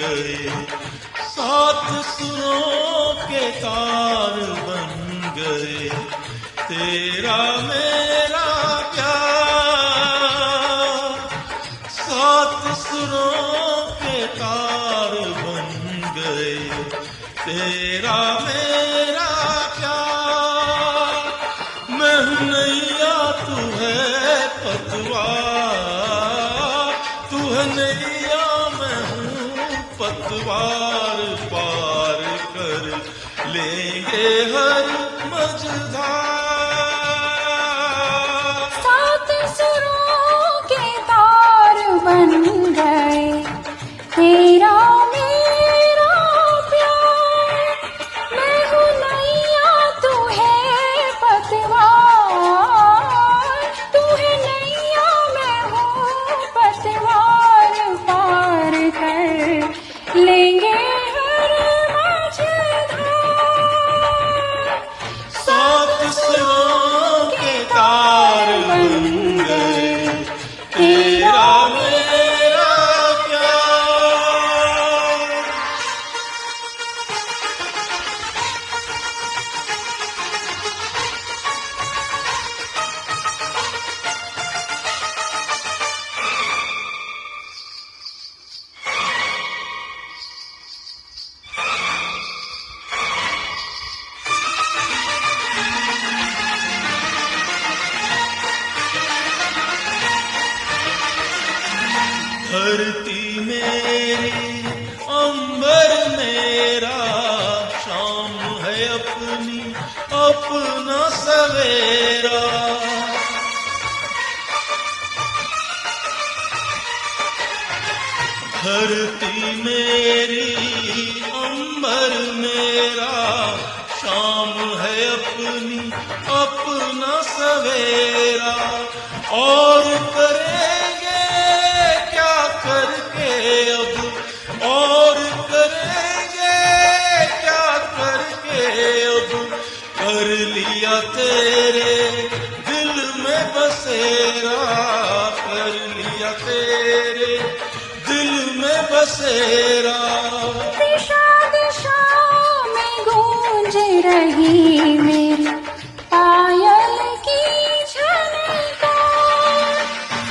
गए, सात सुरों के तार बन गए, तेरा मेरा प्यार। सात सुरों के तार बन गए, तेरा मेरा प्यार। मैं हूँ नैया तू है पतवार, तू है नैया मैं हूँ पतवार। पार कर लेंगे हर मझधार। सात सुरों के तार बन गए, तेरा मेरा प्यार। मैं हूँ नैया तू है पतवार, तू है नैया मैं हूँ पतवार। पार कर लेंगे हर मझधार। सात सुरों के तार बन गए, तेरा मेरा प्यार। धरती मेरी अंबर मेरा, शाम है अपनी अपना सवेरा। धरती मेरी अंबर मेरा, शाम है अपनी अपना सवेरा। और करेंगे क्या करके अब, और करेंगे क्या करके अब। कर लिया तेरे दिल में बसेरा, कर लिया तेरे दिल में बसेरा। दिशा दिशा में गूंज रही मेरी पायल की झनकार।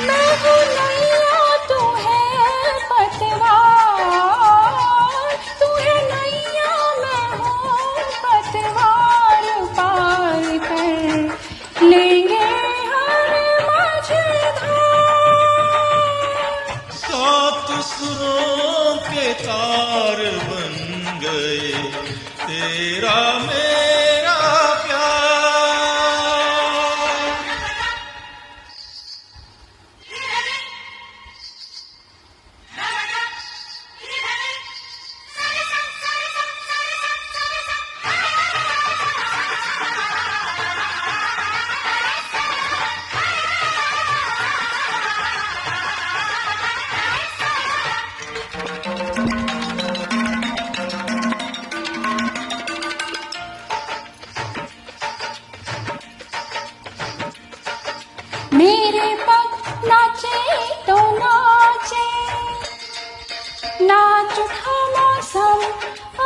मैं हूँ नैया तू है पतवार, तू है नैया मैं हूँ पतवार। पार कर लेंगे हर मझधार। सात सुरों के तार बन गए, तेरा मेरा प्यार। मेरे पग नाचे तो नाचे, नाच उठा मौसम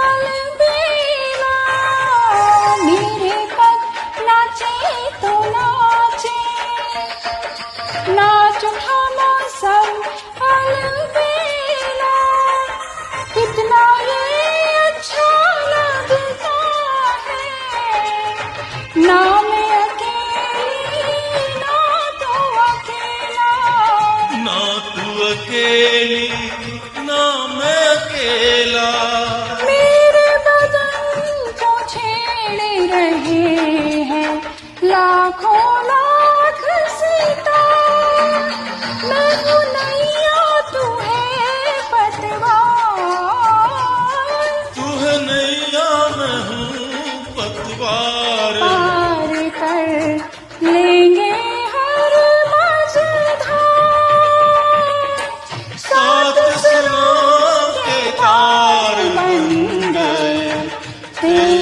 अलबेला। मेरे पग नाचे तो नाचे, नाच उठा मौसम अलबेला। कितना ये अच्छा लगता है, ना मैं अकेली ना तू अकेला। ना तू अकेली ना मैं अकेला। मेरे बदन को छेड़ रहे हैं लाखों लाख सितार। मैं हूँ नैया तू है पतवार, तू है नैया मैं हूँ पतवार। पार कर लेंगे हर मझधार। सात सुरों के तार बन गए, तेरा